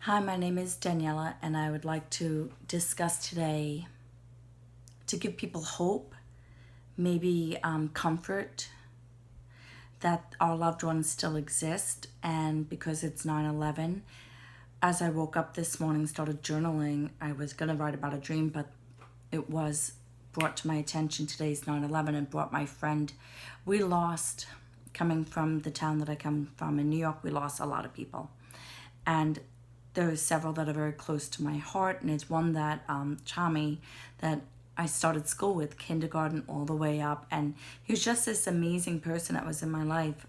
Hi, my name is Daniela, and I would like to discuss today to give people hope, maybe comfort that our loved ones still exist. And because it's 9/11, as I woke up this morning, started journaling, I was going to write about a dream, but it was brought to my attention today's 9/11 and brought my friend. We lost, coming from the town that I come from in New York, we lost a lot of people. And there are several that are very close to my heart, and it's one that Chami, that I started school with, kindergarten all the way up, and he was just this amazing person that was in my life,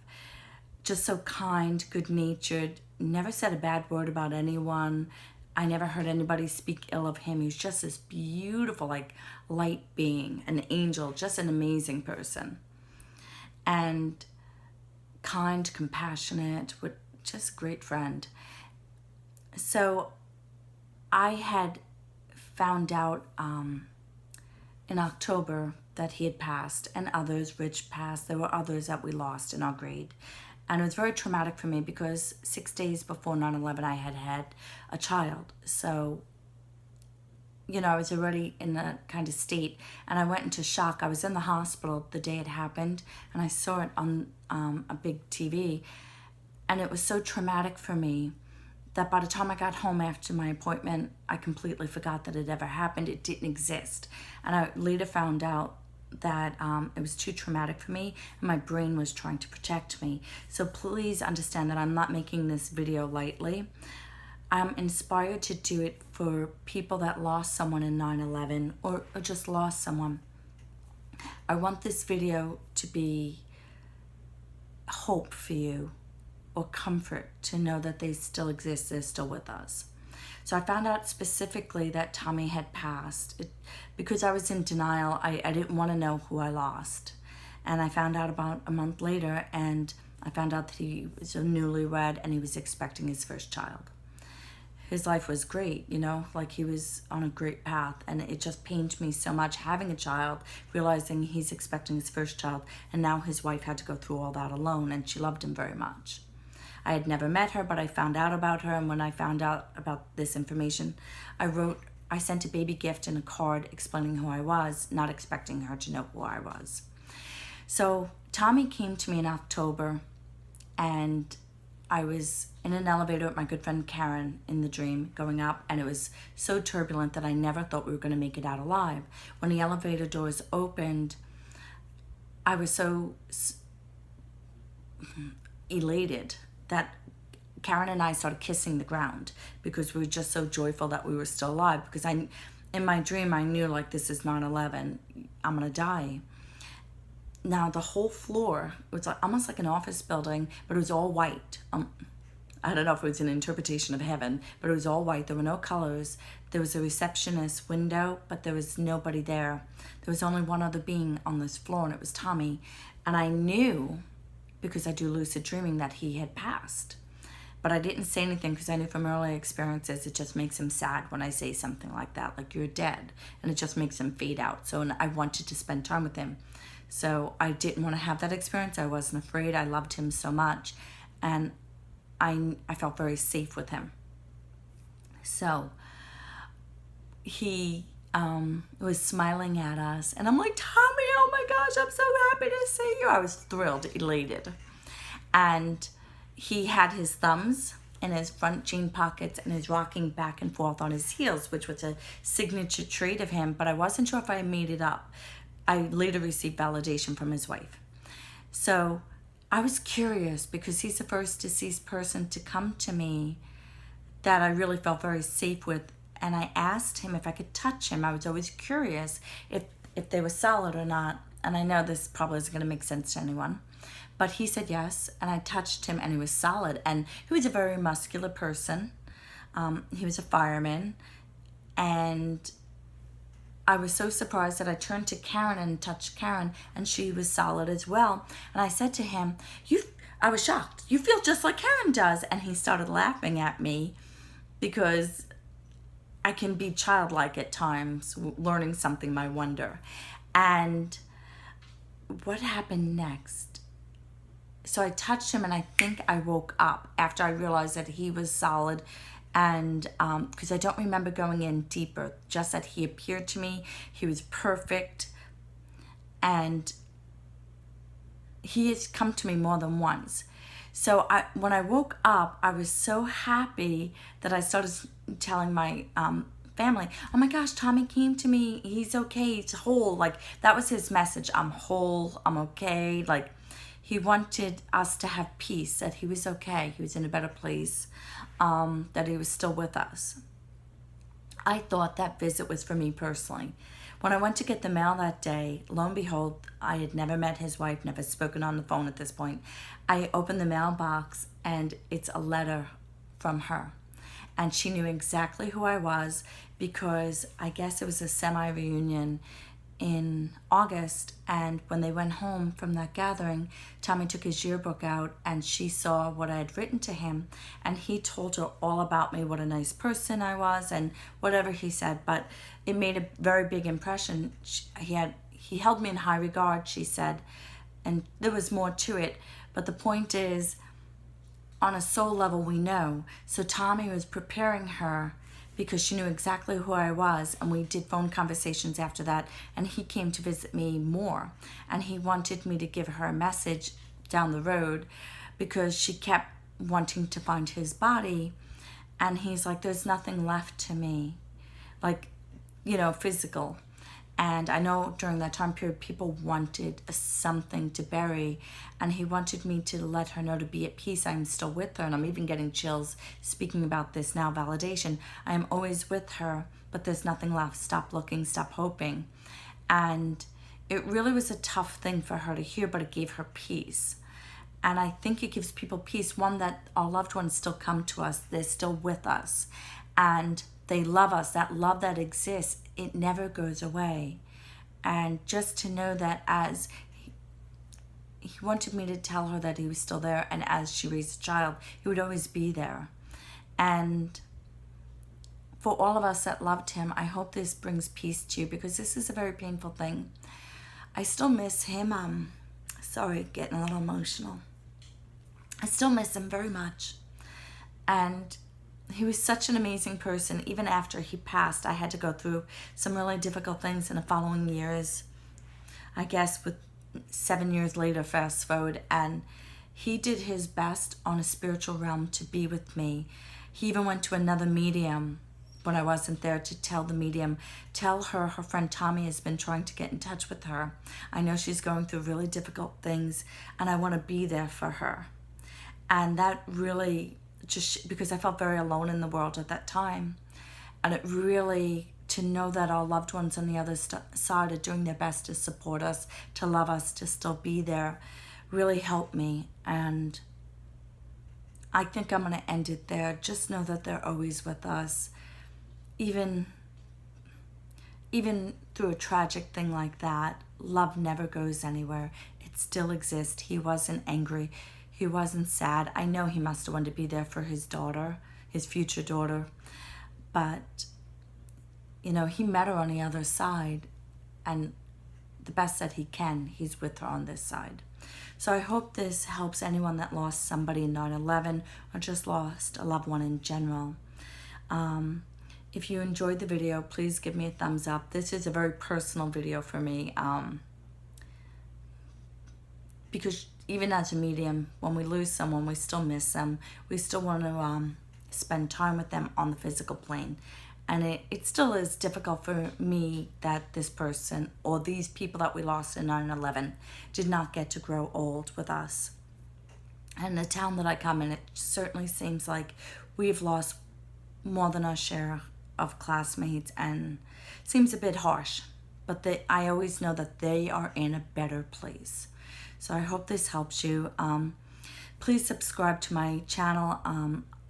just so kind, good-natured, never said a bad word about anyone. I never heard anybody speak ill of him. He was just this beautiful, like, light being, an angel, just an amazing person, and kind, compassionate, just great friend. So I had found out in October that he had passed, and others, Rich passed. There were others that we lost in our grade. And it was very traumatic for me because 6 days before 9/11, I had had a child. So, I was already in that kind of state, and I went into shock. I was in the hospital the day it happened, and I saw it on a big TV, and it was so traumatic for me that by the time I got home after my appointment, I completely forgot that it ever happened. It didn't exist. And I later found out that it was too traumatic for me, and my brain was trying to protect me. So please understand that I'm not making this video lightly. I'm inspired to do it for people that lost someone in 9/11 or just lost someone. I want this video to be hope for you, or comfort to know that they still exist, they're still with us. So I found out specifically that Tommy had passed. Because I was in denial, I didn't want to know who I lost. And I found out about a month later, and I found out that he was a newlywed and he was expecting his first child. His life was great, like he was on a great path, and it just pained me so much having a child, realizing he's expecting his first child, and now his wife had to go through all that alone, and she loved him very much. I had never met her, but I found out about her, and when I found out about this information, I sent a baby gift and a card explaining who I was, not expecting her to know who I was. So Tommy came to me in October, and I was in an elevator with my good friend Karen in the dream going up, and it was so turbulent that I never thought we were going to make it out alive. When the elevator doors opened, I was so elated that Karen and I started kissing the ground because we were just so joyful that we were still alive. Because in my dream, I knew, like, this is 9/11, I'm gonna die. Now the whole floor, it was like, almost like an office building, but it was all white. I don't know if it was an interpretation of heaven, but it was all white. There were no colors. There was a receptionist window, but there was nobody there. There was only one other being on this floor, and it was Tommy. And I knew, because I do lucid dreaming, that he had passed. But I didn't say anything because I knew from early experiences it just makes him sad when I say something like that, like you're dead, and it just makes him fade out. So I wanted to spend time with him. So I didn't want to have that experience. I wasn't afraid. I loved him so much, and I felt very safe with him. So he was smiling at us, and I'm like, Tommy, oh my gosh, I'm so happy to see you. I was thrilled, elated. And he had his thumbs in his front jean pockets and is rocking back and forth on his heels, which was a signature trait of him, but I wasn't sure if I made it up. I later received validation from his wife. So I was curious because he's the first deceased person to come to me that I really felt very safe with. And I asked him if I could touch him. I was always curious if they were solid or not. And I know this probably isn't going to make sense to anyone. But he said yes, and I touched him, and he was solid. And he was a very muscular person. He was a fireman. And I was so surprised that I turned to Karen and touched Karen, and she was solid as well. And I said to him, I was shocked. You feel just like Karen does. And he started laughing at me because I can be childlike at times, learning something, my wonder. And what happened next? So I touched him, and I think I woke up after I realized that he was solid And because I don't remember going in deeper, just that he appeared to me, he was perfect, and he has come to me more than once. So when I woke up, I was so happy that I started telling my family, oh my gosh, Tommy came to me, he's okay, he's whole. Like, that was his message, I'm whole, I'm okay. Like, he wanted us to have peace, that he was okay, he was in a better place, that he was still with us. I thought that visit was for me personally. When I went to get the mail that day, lo and behold, I had never met his wife, never spoken on the phone at this point. I opened the mailbox and it's a letter from her. And she knew exactly who I was because I guess it was a semi-reunion in August, and when they went home from that gathering, Tommy took his yearbook out and she saw what I had written to him, and he told her all about me, what a nice person I was and whatever he said, but it made a very big impression. He held me in high regard, she said, and there was more to it, but the point is, on a soul level, we know. So Tommy was preparing her because she knew exactly who I was, and we did phone conversations after that, and he came to visit me more, and he wanted me to give her a message down the road because she kept wanting to find his body, and he's like, there's nothing left to me, like, physical. And I know during that time period, people wanted something to bury, and he wanted me to let her know to be at peace. I'm still with her, and I'm even getting chills speaking about this now, validation. I am always with her, but there's nothing left. Stop looking, stop hoping. And it really was a tough thing for her to hear, but it gave her peace. And I think it gives people peace, one, that our loved ones still come to us, they're still with us, and they love us. That love that exists, it never goes away. And just to know that as he wanted me to tell her that he was still there, and as she raised a child, he would always be there. And for all of us that loved him, I hope this brings peace to you, because this is a very painful thing. I still miss him. Sorry, getting a little emotional. I still miss him very much. And he was such an amazing person. Even after he passed, I had to go through some really difficult things in the following years. I guess with 7 years later, fast forward, and he did his best on a spiritual realm to be with me. He even went to another medium when I wasn't there to tell the medium, tell her friend Tommy has been trying to get in touch with her. I know she's going through really difficult things, and I want to be there for her. And that really, just because I felt very alone in the world at that time, and it really, to know that our loved ones on the other side are doing their best to support us, to love us, to still be there, really helped me. And I think I'm going to end it there. Just know that they're always with us, even through a tragic thing like that. Love never goes anywhere. It still exists. He wasn't angry. He wasn't sad. I know he must have wanted to be there for his daughter, his future daughter. But, he met her on the other side. And the best that he can, he's with her on this side. So I hope this helps anyone that lost somebody in 9/11 or just lost a loved one in general. If you enjoyed the video, please give me a thumbs up. This is a very personal video for me. Because even as a medium, when we lose someone, we still miss them. We still want to spend time with them on the physical plane. And it still is difficult for me that this person or these people that we lost in 9/11 did not get to grow old with us. And the town that I come in, it certainly seems like we've lost more than our share of classmates, and it seems a bit harsh. But I always know that they are in a better place. So I hope this helps you. Please subscribe to my channel.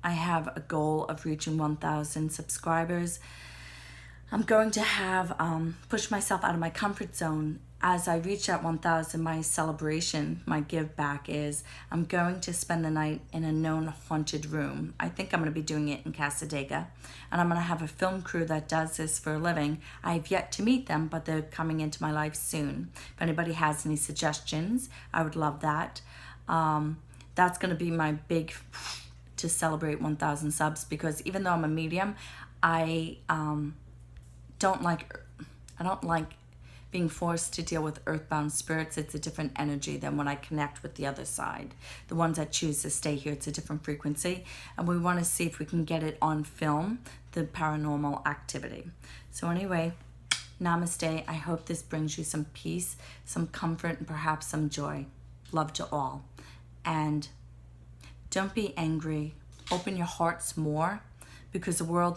I have a goal of reaching 1,000 subscribers. I'm going to have push myself out of my comfort zone. As I reach that 1,000, my celebration, my give back is I'm going to spend the night in a known haunted room. I think I'm going to be doing it in Cassadaga. And I'm going to have a film crew that does this for a living. I've yet to meet them, but they're coming into my life soon. If anybody has any suggestions, I would love that. That's going to be my big to celebrate 1,000 subs, because even though I'm a medium, I don't like being forced to deal with earthbound spirits. It's a different energy than when I connect with the other side. The ones that choose to stay here, it's a different frequency. And we want to see if we can get it on film, the paranormal activity. So anyway, namaste. I hope this brings you some peace, some comfort, and perhaps some joy. Love to all. And don't be angry. Open your hearts more, because the world